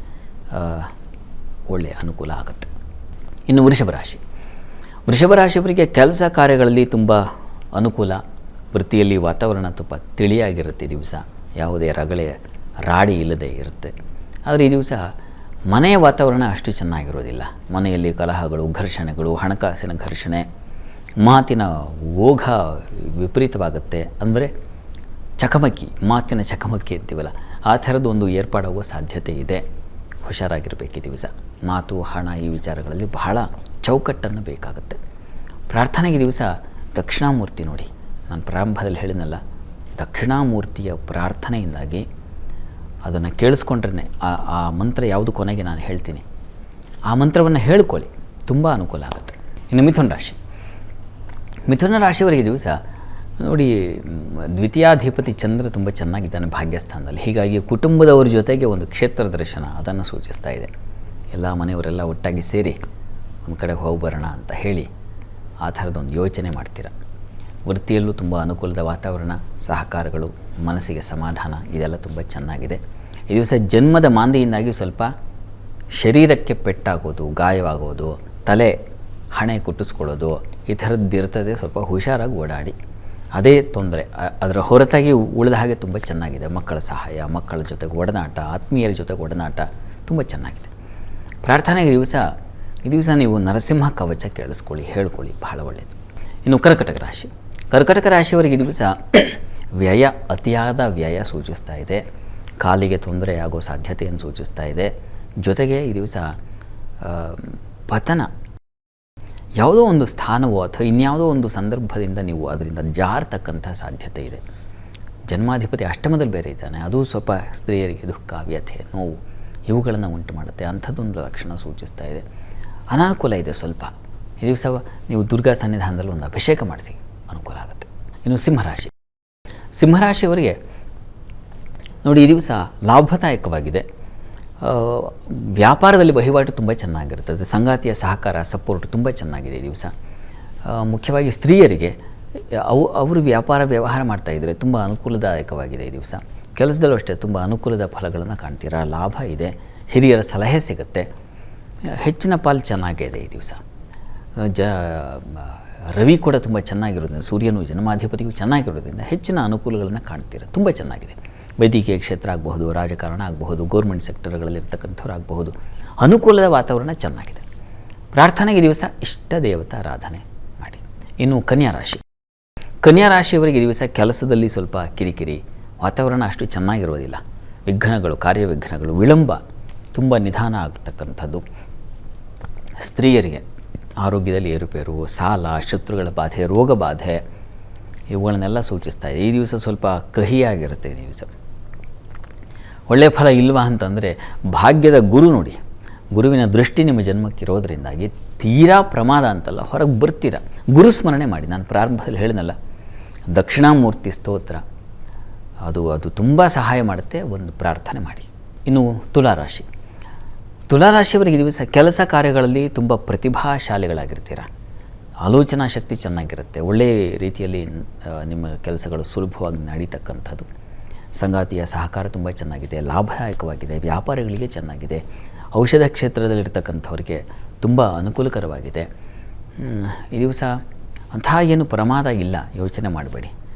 ಒಳ್ಳೆಯ ಅನುಕೂಲ ಆಗುತ್ತೆ. ಇನ್ನು ವೃಷಭ ರಾಶಿಯವರಿಗೆ ಕೆಲಸ ಕಾರ್ಯಗಳಲ್ಲಿ ತುಂಬ ಅನುಕೂಲ. ವೃತ್ತಿಯಲ್ಲಿ ವಾತಾವರಣ ತುಂಬ ತಿಳಿಯಾಗಿರುತ್ತೆ. ಈ ದಿವಸ ಯಾವುದೇ ರಗಳೆ ರಾಡಿ ಇಲ್ಲದೆ ಇರುತ್ತೆ. ಆದರೆ ಈ ದಿವಸ ಮನೆಯ ವಾತಾವರಣ ಅಷ್ಟು ಚೆನ್ನಾಗಿರೋದಿಲ್ಲ. ಮನೆಯಲ್ಲಿ ಕಲಹಗಳು, ಘರ್ಷಣೆಗಳು, ಹಣಕಾಸಿನ ಘರ್ಷಣೆ, ಮಾತಿನ ಓಘ ವಿಪರೀತವಾಗುತ್ತೆ. ಅಂದರೆ ಮಾತಿನ ಚಕಮಕಿ ಅಂತೀವಲ್ಲ, ಆ ಥರದ್ದು ಒಂದು ಏರ್ಪಾಡಾಗುವ ಸಾಧ್ಯತೆ ಇದೆ. ಹುಷಾರಾಗಿರಬೇಕು ಈ ದಿವಸ. ಮಾತು, ಹಣ ಈ ವಿಚಾರಗಳಲ್ಲಿ ಬಹಳ ಚೌಕಟ್ಟನ್ನು ಬೇಕಾಗುತ್ತೆ. ಪ್ರಾರ್ಥನೆಗೆ ದಿವಸ ದಕ್ಷಿಣಾಮೂರ್ತಿ ನೋಡಿ, ನಾನು ಪ್ರಾರಂಭದಲ್ಲಿ ಹೇಳಿದ್ನಲ್ಲ, ದಕ್ಷಿಣಾಮೂರ್ತಿಯ ಪ್ರಾರ್ಥನೆಯಿಂದಾಗಿ ಅದನ್ನು ಕೇಳಿಸ್ಕೊಂಡ್ರೆ ಆ ಮಂತ್ರ ಯಾವುದು ಕೊನೆಗೆ ನಾನು ಹೇಳ್ತೀನಿ, ಆ ಮಂತ್ರವನ್ನು ಹೇಳ್ಕೊಳ್ಳಿ, ತುಂಬ ಅನುಕೂಲ ಆಗುತ್ತೆ. ಇನ್ನು ಮಿಥುನ ರಾಶಿಯವರಿಗೆ ದಿವಸ ನೋಡಿ, ದ್ವಿತೀಯಾಧಿಪತಿ ಚಂದ್ರ ತುಂಬ ಚೆನ್ನಾಗಿದ್ದಾನೆ ಭಾಗ್ಯಸ್ಥಾನದಲ್ಲಿ. ಹೀಗಾಗಿ ಕುಟುಂಬದವರ ಜೊತೆಗೆ ಒಂದು ಕ್ಷೇತ್ರ ದರ್ಶನ ಅದನ್ನು ಸೂಚಿಸ್ತಾ ಇದೆ. ಎಲ್ಲ ಮನೆಯವರೆಲ್ಲ ಒಟ್ಟಾಗಿ ಸೇರಿ ಒಂದು ಕಡೆ ಹೋಗಿ ಬರೋಣ ಅಂತ ಹೇಳಿ ಆ ಥರದೊಂದು ಯೋಚನೆ ಮಾಡ್ತೀರ. ವೃತ್ತಿಯಲ್ಲೂ ತುಂಬ ಅನುಕೂಲದ ವಾತಾವರಣ, ಸಹಕಾರಗಳು, ಮನಸ್ಸಿಗೆ ಸಮಾಧಾನ, ಇದೆಲ್ಲ ತುಂಬ ಚೆನ್ನಾಗಿದೆ. ಈ ದಿವಸ ಜನ್ಮದ ಮಾಂದಿಯಿಂದಾಗಿ ಸ್ವಲ್ಪ ಶರೀರಕ್ಕೆ ಪೆಟ್ಟಾಗೋದು, ಗಾಯವಾಗೋದು, ತಲೆ ಹಣೆ ಕುಟ್ಟಿಸ್ಕೊಳ್ಳೋದು ಈ ಥರದ್ದು ಇರ್ತದೆ. ಸ್ವಲ್ಪ ಹುಷಾರಾಗಿ ಓಡಾಡಿ. ಅದೇ ತೊಂದರೆ. ಅದರ ಹೊರತಾಗಿ ಉಳಿದ ಹಾಗೆ ತುಂಬ ಚೆನ್ನಾಗಿದೆ. ಮಕ್ಕಳ ಸಹಾಯ, ಮಕ್ಕಳ ಜೊತೆಗೆ ಒಡನಾಟ, ಆತ್ಮೀಯರ ಜೊತೆಗೆ ಒಡನಾಟ ತುಂಬ ಚೆನ್ನಾಗಿದೆ. ಪ್ರಾರ್ಥನೆಗೆ ಈ ದಿವಸ ನೀವು ನರಸಿಂಹ ಕವಚ ಕೇಳಿಸ್ಕೊಳ್ಳಿ, ಹೇಳ್ಕೊಳ್ಳಿ, ಬಹಳ ಒಳ್ಳೆಯದು. ಇನ್ನು ಕರ್ಕಟಕ ರಾಶಿಯವರಿಗೆ ಈ ದಿವಸ ಅತಿಯಾದ ವ್ಯಯ ಸೂಚಿಸ್ತಾ ಇದೆ. ಕಾಲಿಗೆ ತೊಂದರೆ ಆಗೋ ಸಾಧ್ಯತೆಯನ್ನು ಸೂಚಿಸ್ತಾ ಇದೆ. ಜೊತೆಗೆ ಈ ದಿವಸ ಪತನ, ಯಾವುದೋ ಒಂದು ಸ್ಥಾನವೋ ಅಥವಾ ಇನ್ಯಾವುದೋ ಒಂದು ಸಂದರ್ಭದಿಂದ ನೀವು ಅದರಿಂದ ಜಾರತಕ್ಕಂಥ ಸಾಧ್ಯತೆ ಇದೆ. ಜನ್ಮಾಧಿಪತಿ ಅಷ್ಟಮದಲ್ಲಿ ಬೇರೆ ಇದ್ದಾನೆ. ಅದು ಸ್ವಲ್ಪ ಸ್ತ್ರೀಯರಿಗೆ ದುಃಖ, ವ್ಯಥೆ, ನೋವು ಇವುಗಳನ್ನು ಉಂಟು ಮಾಡುತ್ತೆ. ಅಂಥದ್ದೊಂದು ಲಕ್ಷಣ ಸೂಚಿಸ್ತಾ ಇದೆ. ಅನಾನುಕೂಲ ಇದೆ ಸ್ವಲ್ಪ. ಈ ದಿವಸ ನೀವು ದುರ್ಗಾ ಸನ್ನಿಧಾನದಲ್ಲಿ ಒಂದು ಅಭಿಷೇಕ ಮಾಡಿಸಿ, ಅನುಕೂಲ ಆಗುತ್ತೆ. ಇನ್ನು ಸಿಂಹರಾಶಿಯವರಿಗೆ ನೋಡಿ, ಈ ದಿವಸ ಲಾಭದಾಯಕವಾಗಿದೆ. ವ್ಯಾಪಾರದಲ್ಲಿ ವಹಿವಾಟು ತುಂಬ ಚೆನ್ನಾಗಿರ್ತದೆ. ಸಂಗಾತಿಯ ಸಹಕಾರ, ಸಪೋರ್ಟ್ ತುಂಬ ಚೆನ್ನಾಗಿದೆ ಈ ದಿವಸ. ಮುಖ್ಯವಾಗಿ ಸ್ತ್ರೀಯರಿಗೆ ಅವರು ವ್ಯವಹಾರ ಮಾಡ್ತಾಯಿದ್ರೆ ತುಂಬ ಅನುಕೂಲದಾಯಕವಾಗಿದೆ ಈ ದಿವಸ. ಕೆಲಸದಲ್ಲೂ ಅಷ್ಟೇ ತುಂಬ ಅನುಕೂಲದ ಫಲಗಳನ್ನು ಕಾಣ್ತೀರಾ. ಲಾಭ ಇದೆ. ಹಿರಿಯರ ಸಲಹೆ ಸಿಗುತ್ತೆ. ಹೆಚ್ಚಿನ ಪಾಲು ಚೆನ್ನಾಗಿದೆ ಈ ದಿವಸ. ರವಿ ಕೂಡ ತುಂಬ ಚೆನ್ನಾಗಿರೋದ್ರಿಂದ, ಸೂರ್ಯನು ಜನ್ಮಾಧಿಪತಿಯು ಚೆನ್ನಾಗಿರೋದ್ರಿಂದ ಹೆಚ್ಚಿನ ಅನುಕೂಲಗಳನ್ನು ಕಾಣ್ತೀರ. ತುಂಬ ಚೆನ್ನಾಗಿದೆ. ವೈದ್ಯಕೀಯ ಕ್ಷೇತ್ರ ಆಗಬಹುದು, ರಾಜಕಾರಣ ಆಗಬಹುದು, ಗೌರ್ಮೆಂಟ್ ಸೆಕ್ಟರ್ಗಳಲ್ಲಿರ್ತಕ್ಕಂಥವ್ರು ಆಗಬಹುದು. ಅನುಕೂಲದ ವಾತಾವರಣ ಚೆನ್ನಾಗಿದೆ. ಪ್ರಾರ್ಥನೆಗೆ ದಿವಸ ಇಷ್ಟ ದೇವತಾ ಆರಾಧನೆ ಮಾಡಿ. ಇನ್ನು ಕನ್ಯಾ ರಾಶಿಯವರಿಗೆ ದಿವಸ ಕೆಲಸದಲ್ಲಿ ಸ್ವಲ್ಪ ಕಿರಿಕಿರಿ, ವಾತಾವರಣ ಅಷ್ಟು ಚೆನ್ನಾಗಿರೋದಿಲ್ಲ. ವಿಘ್ನಗಳು, ಕಾರ್ಯವಿಘ್ನಗಳು, ವಿಳಂಬ ತುಂಬ ನಿಧಾನ ಆಗ್ತಕ್ಕಂಥದ್ದು. ಸ್ತ್ರೀಯರಿಗೆ ಆರೋಗ್ಯದಲ್ಲಿ ಏರುಪೇರು, ಸಾಲ, ಶತ್ರುಗಳ ಬಾಧೆ, ರೋಗ ಬಾಧೆ ಇವುಗಳನ್ನೆಲ್ಲ ಸೂಚಿಸ್ತಾ ಇದೆ. ಈ ದಿವಸ ಸ್ವಲ್ಪ ಕಹಿಯಾಗಿರುತ್ತೆ. ಈ ದಿವಸ ಒಳ್ಳೆಯ ಫಲ ಇಲ್ವಾ ಅಂತಂದರೆ ಭಾಗ್ಯದ ಗುರು ನೋಡಿ, ಗುರುವಿನ ದೃಷ್ಟಿ ನಿಮ್ಮ ಜನ್ಮಕ್ಕಿರೋದರಿಂದಾಗಿ ತೀರಾ ಪ್ರಮಾದ ಅಂತಲ್ಲ, ಹೊರಗೆ ಬರ್ತೀರ. ಗುರುಸ್ಮರಣೆ ಮಾಡಿ. ನಾನು ಪ್ರಾರಂಭದಲ್ಲಿ ಹೇಳಿದ್ನಲ್ಲ, ದಕ್ಷಿಣಾಮೂರ್ತಿ ಸ್ತೋತ್ರ ಅದು ತುಂಬ ಸಹಾಯ ಮಾಡುತ್ತೆ. ಒಂದು ಪ್ರಾರ್ಥನೆ ಮಾಡಿ. ಇನ್ನು ತುಲಾರಾಶಿ. ತುಲಾರಾಶಿಯವರಿಗೆ ದಿವಸ ಕೆಲಸ ಕಾರ್ಯಗಳಲ್ಲಿ ತುಂಬ ಪ್ರತಿಭಾಶಾಲಿಗಳಾಗಿರ್ತೀರ. ಆಲೋಚನಾ ಶಕ್ತಿ ಚೆನ್ನಾಗಿರುತ್ತೆ. ಒಳ್ಳೆಯ ರೀತಿಯಲ್ಲಿ ನಿಮ್ಮ ಕೆಲಸಗಳು ಸುಲಭವಾಗಿ ನಡೀತಕ್ಕಂಥದ್ದು. ಸಂಗಾತಿಯ ಸಹಕಾರ ತುಂಬ ಚೆನ್ನಾಗಿದೆ, ಲಾಭದಾಯಕವಾಗಿದೆ. ವ್ಯಾಪಾರಿಗಳಿಗೆ ಚೆನ್ನಾಗಿದೆ. ಔಷಧ ಕ್ಷೇತ್ರದಲ್ಲಿರ್ತಕ್ಕಂಥವ್ರಿಗೆ ತುಂಬ ಅನುಕೂಲಕರವಾಗಿದೆ. ಈ ದಿವಸ ಅಂತಹ ಏನು ಪ್ರಮಾದ ಇಲ್ಲ, ಯೋಚನೆ ಮಾಡಬೇಡಿ.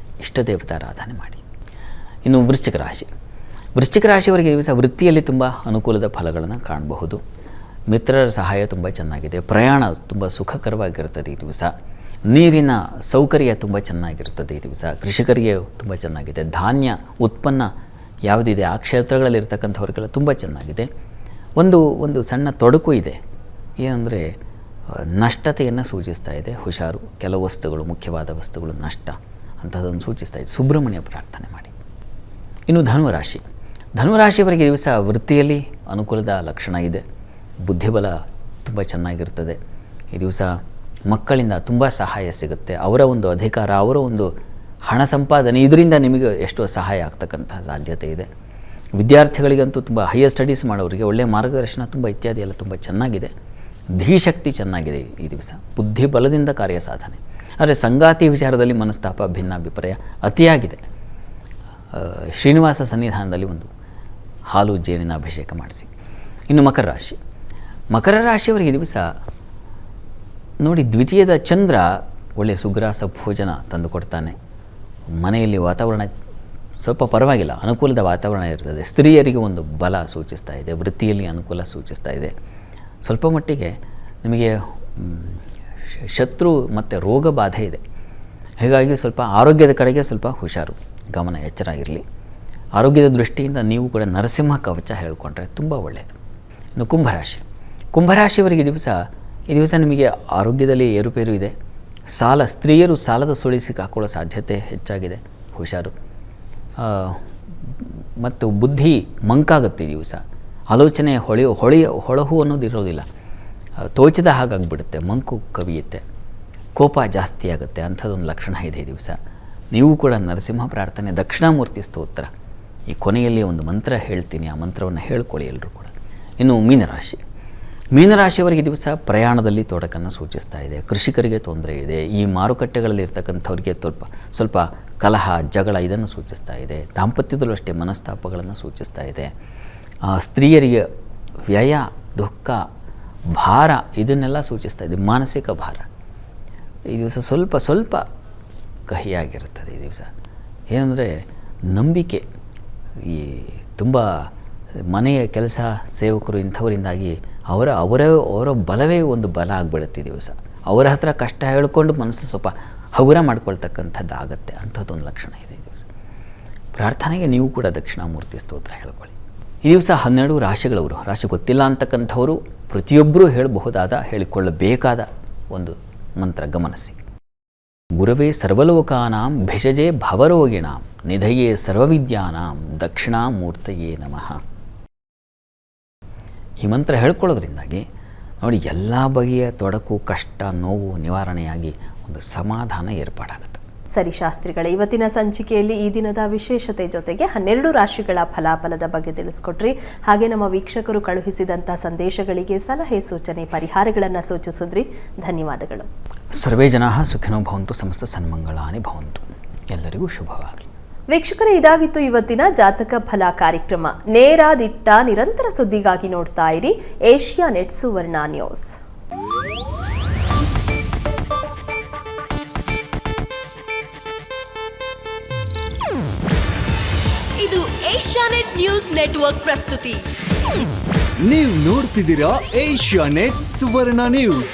ಇಷ್ಟ ದೇವತಾರಾಧನೆ ಮಾಡಿ. ಇನ್ನು ವೃಶ್ಚಿಕ ರಾಶಿ. ವೃಶ್ಚಿಕ ರಾಶಿಯವರಿಗೆ ಈ ದಿವಸ ವೃತ್ತಿಯಲ್ಲಿ ತುಂಬ ಅನುಕೂಲದ ಫಲಗಳನ್ನು ಕಾಣಬಹುದು. ಮಿತ್ರರ ಸಹಾಯ ತುಂಬ ಚೆನ್ನಾಗಿದೆ. ಪ್ರಯಾಣ ತುಂಬ ಸುಖಕರವಾಗಿರುತ್ತದೆ ಈ ದಿವಸ. ನೀರಿನ ಸೌಕರ್ಯ ತುಂಬ ಚೆನ್ನಾಗಿರುತ್ತದೆ ಈ ದಿವಸ. ಕೃಷಿಕರಿಗೆ ತುಂಬ ಚೆನ್ನಾಗಿದೆ. ಧಾನ್ಯ ಉತ್ಪನ್ನ ಯಾವುದಿದೆ ಆ ಕ್ಷೇತ್ರಗಳಲ್ಲಿರ್ತಕ್ಕಂಥವ್ರಿಗೆಲ್ಲ ತುಂಬ ಚೆನ್ನಾಗಿದೆ. ಒಂದು ಸಣ್ಣ ತೊಡಕು ಇದೆ. ಏನಂದರೆ ನಷ್ಟತೆಯನ್ನು ಸೂಚಿಸ್ತಾ ಇದೆ. ಹುಷಾರು. ಕೆಲವು ವಸ್ತುಗಳು, ಮುಖ್ಯವಾದ ವಸ್ತುಗಳು ನಷ್ಟ ಅಂಥದ್ದನ್ನು ಸೂಚಿಸ್ತಾ ಇದೆ. ಸುಬ್ರಹ್ಮಣ್ಯ ಪ್ರಾರ್ಥನೆ ಮಾಡಿ. ಇನ್ನು ಧನುರಾಶಿ. ಧನುರಾಶಿಯವರಿಗೆ ದಿವಸ ವೃತ್ತಿಯಲ್ಲಿ ಅನುಕೂಲದ ಲಕ್ಷಣ ಇದೆ. ಬುದ್ಧಿಬಲ ತುಂಬ ಚೆನ್ನಾಗಿರ್ತದೆ. ಈ ದಿವಸ ಮಕ್ಕಳಿಂದ ತುಂಬ ಸಹಾಯ ಸಿಗುತ್ತೆ. ಅವರ ಒಂದು ಅಧಿಕಾರ, ಅವರ ಒಂದು ಹಣ ಸಂಪಾದನೆ, ಇದರಿಂದ ನಿಮಗೆ ಎಷ್ಟೋ ಸಹಾಯ ಆಗ್ತಕ್ಕಂತಹ ಸಾಧ್ಯತೆ ಇದೆ. ವಿದ್ಯಾರ್ಥಿಗಳಿಗಂತೂ ತುಂಬ ಹೈಯರ್ ಸ್ಟಡೀಸ್ ಮಾಡೋರಿಗೆ ಒಳ್ಳೆಯ ಮಾರ್ಗದರ್ಶನ ತುಂಬ ಇತ್ಯಾದಿ ಎಲ್ಲ ತುಂಬ ಚೆನ್ನಾಗಿದೆ. ಧೀಶಕ್ತಿ ಚೆನ್ನಾಗಿದೆ ಈ ದಿವಸ. ಬುದ್ಧಿಬಲದಿಂದ ಕಾರ್ಯ ಸಾಧನೆ. ಆದರೆ ಸಂಗಾತಿ ವಿಚಾರದಲ್ಲಿ ಮನಸ್ತಾಪ, ಭಿನ್ನಾಭಿಪ್ರಾಯ ಅತಿಯಾಗಿದೆ. ಶ್ರೀನಿವಾಸ ಸನ್ನಿಧಾನದಲ್ಲಿ ಒಂದು ಹಾಲು ಜೇನಿನ ಅಭಿಷೇಕ ಮಾಡಿಸಿ. ಇನ್ನು ಮಕರ ರಾಶಿ. ಮಕರ ರಾಶಿಯವರಿಗೆ ದಿವಸ ನೋಡಿ, ದ್ವಿತೀಯದ ಚಂದ್ರ ಒಳ್ಳೆಯ ಸುಗ್ರಾಸ ಭೋಜನ ತಂದು ಕೊಡ್ತಾನೆ. ಮನೆಯಲ್ಲಿ ವಾತಾವರಣ ಸ್ವಲ್ಪ ಪರವಾಗಿಲ್ಲ, ಅನುಕೂಲದ ವಾತಾವರಣ ಇರ್ತದೆ. ಸ್ತ್ರೀಯರಿಗೆ ಒಂದು ಬಲ ಸೂಚಿಸ್ತಾ ಇದೆ. ವೃತ್ತಿಯಲ್ಲಿ ಅನುಕೂಲ ಸೂಚಿಸ್ತಾ ಇದೆ. ಸ್ವಲ್ಪ ಮಟ್ಟಿಗೆ ನಿಮಗೆ ಶತ್ರು ಮತ್ತು ರೋಗ ಬಾಧೆ ಇದೆ. ಹೀಗಾಗಿ ಸ್ವಲ್ಪ ಆರೋಗ್ಯದ ಕಡೆಗೆ ಸ್ವಲ್ಪ ಹುಷಾರು, ಗಮನ, ಎಚ್ಚರ ಇರಲಿ. ಆರೋಗ್ಯದ ದೃಷ್ಟಿಯಿಂದ ನೀವು ಕೂಡ ನರಸಿಂಹ ಕವಚ ಹೇಳಿಕೊಂಡ್ರೆ ತುಂಬ ಒಳ್ಳೆಯದು. ಇನ್ನು ಕುಂಭರಾಶಿ. ಕುಂಭರಾಶಿಯವರಿಗೆ ಈ ದಿವಸ ನಿಮಗೆ ಆರೋಗ್ಯದಲ್ಲಿ ಏರುಪೇರು ಇದೆ. ಸ್ತ್ರೀಯರು ಸಾಲದ ಸುಳಿ ಸಿಕ್ಕಾಕೊಳ್ಳೋ ಸಾಧ್ಯತೆ ಹೆಚ್ಚಾಗಿದೆ. ಹುಷಾರು. ಮತ್ತು ಬುದ್ಧಿ ಮಂಕಾಗುತ್ತೆ ಈ ದಿವಸ. ಆಲೋಚನೆ ಹೊಳಹು ಅನ್ನೋದು ಇರೋದಿಲ್ಲ. ತೋಚಿದ ಹಾಗಾಗಿಬಿಡುತ್ತೆ. ಮಂಕು ಕವಿಯುತ್ತೆ. ಕೋಪ ಜಾಸ್ತಿ ಆಗುತ್ತೆ. ಅಂಥದ್ದೊಂದು ಲಕ್ಷಣ ಇದೆ ಈ ದಿವಸ. ನೀವು ಕೂಡ ನರಸಿಂಹ ಪ್ರಾರ್ಥನೆ, ದಕ್ಷಿಣಾಮೂರ್ತಿ ಸ್ತೋತ್ರ, ಈ ಕೊನೆಯಲ್ಲಿ ಒಂದು ಮಂತ್ರ ಹೇಳ್ತೀನಿ, ಆ ಮಂತ್ರವನ್ನು ಹೇಳ್ಕೊಳ್ಳಿ ಎಲ್ಲರೂ ಕೂಡ. ಇನ್ನು ಮೀನರಾಶಿ. ಮೀನರಾಶಿಯವರಿಗೆ ದಿವಸ ಪ್ರಯಾಣದಲ್ಲಿ ತೊಡಕನ್ನು ಸೂಚಿಸ್ತಾ ಇದೆ. ಕೃಷಿಕರಿಗೆ ತೊಂದರೆ ಇದೆ. ಈ ಮಾರುಕಟ್ಟೆಗಳಲ್ಲಿ ಇರ್ತಕ್ಕಂಥವ್ರಿಗೆ ಸ್ವಲ್ಪ ಕಲಹ, ಜಗಳ ಇದನ್ನು ಸೂಚಿಸ್ತಾ ಇದೆ. ದಾಂಪತ್ಯದಲ್ಲೂ ಅಷ್ಟೇ ಮನಸ್ತಾಪಗಳನ್ನು ಸೂಚಿಸ್ತಾ ಇದೆ. ಸ್ತ್ರೀಯರಿಗೆ ವ್ಯಯ, ದುಃಖ, ಭಾರ ಇದನ್ನೆಲ್ಲ ಸೂಚಿಸ್ತಾ ಇದೆ. ಮಾನಸಿಕ ಭಾರ ಈ ದಿವಸ ಸ್ವಲ್ಪ ಕಹಿಯಾಗಿರುತ್ತದೆ. ಈ ದಿವಸ ಏನಂದರೆ ನಂಬಿಕೆ, ಈ ತುಂಬ ಮನೆಯ ಕೆಲಸ ಸೇವಕರು ಇಂಥವರಿಂದಾಗಿ ಅವರ ಬಲವೇ ಒಂದು ಬಲ ಆಗಿಬಿಡುತ್ತೆ ಈ ದಿವಸ. ಅವರ ಹತ್ರ ಕಷ್ಟ ಹೇಳ್ಕೊಂಡು ಮನಸ್ಸು ಸ್ವಲ್ಪ ಹಗುರ ಮಾಡ್ಕೊಳ್ತಕ್ಕಂಥದ್ದು ಆಗುತ್ತೆ. ಅಂಥದ್ದೊಂದು ಲಕ್ಷಣ ಇದೆ ಈ ದಿವಸ. ಪ್ರಾರ್ಥನೆಗೆ ನೀವು ಕೂಡ ದಕ್ಷಿಣಾಮೂರ್ತಿ ಸ್ತೋತ್ರ ಹೇಳ್ಕೊಳ್ಳಿ. ಈ ದಿವಸ 12 ರಾಶಿಗಳವರು, ರಾಶಿ ಗೊತ್ತಿಲ್ಲ ಅಂತಕ್ಕಂಥವರು ಪ್ರತಿಯೊಬ್ಬರೂ ಹೇಳಿಕೊಳ್ಳಬೇಕಾದ ಒಂದು ಮಂತ್ರ ಗಮನಿಸಿ. ಗುರವೇ ಸರ್ವಲೋಕಾನಾಂ ಭಿಷಜೆ ಭವರೋಗಿಣಾಂ ನಿಧಯೇ ಸರ್ವವಿದ್ಯಾನಾಂ ದಕ್ಷಿಣಾಮೂರ್ತಯೇ ನಮಃ. ಈ ಮಂತ್ರ ಹೇಳ್ಕೊಳ್ಳೋದ್ರಿಂದಾಗಿ ನೋಡಿ, ಎಲ್ಲ ಬಗೆಯ ತೊಡಕು, ಕಷ್ಟ, ನೋವು ನಿವಾರಣೆಯಾಗಿ ಒಂದು ಸಮಾಧಾನ ಏರ್ಪಾಡಾಗುತ್ತೆ. ಸರಿ ಶಾಸ್ತ್ರಿಗಳೇ, ಇವತ್ತಿನ ಸಂಚಿಕೆಯಲ್ಲಿ ಈ ದಿನದ ವಿಶೇಷತೆ ಜೊತೆಗೆ 12 ರಾಶಿಗಳ ಫಲಾಫಲದ ಬಗ್ಗೆ ತಿಳಿಸ್ಕೊಟ್ರಿ. ಹಾಗೆ ನಮ್ಮ ವೀಕ್ಷಕರು ಕಳುಹಿಸಿದಂಥ ಸಂದೇಶಗಳಿಗೆ ಸಲಹೆ, ಸೂಚನೆ, ಪರಿಹಾರಗಳನ್ನು ಸೂಚಿಸಿದ್ರಿ. ಧನ್ಯವಾದಗಳು. ಸರ್ವೇ ಜನಾಃ ಸುಖಿನೋ ಭವಂತು, ಸಮಸ್ತ ಸನ್ಮಂಗಳಾನಿ ಭವಂತು. ಎಲ್ಲರಿಗೂ ಶುಭವಾಗಲಿ. ವೀಕ್ಷಕರೇ, ಇದಾಗಿತ್ತು ಇವತ್ತಿನ ಜಾತಕ ಫಲ ಕಾರ್ಯಕ್ರಮ. ನೇರ, ದಿಟ್ಟ, ನಿರಂತರ ಸುದ್ದಿಗಾಗಿ ನೋಡ್ತಾ ಇರಿ ಏಷ್ಯಾನೆಟ್ ಸುವರ್ಣ ನ್ಯೂಸ್. ಇದು ಏಷ್ಯಾನೆಟ್ ನ್ಯೂಸ್ ನೆಟ್ವರ್ಕ್ ಪ್ರಸ್ತುತಿ. ನೀವು ನೋಡ್ತಿದ್ದೀರಾ ಏಷ್ಯಾನೆಟ್ ಸುವರ್ಣ ನ್ಯೂಸ್.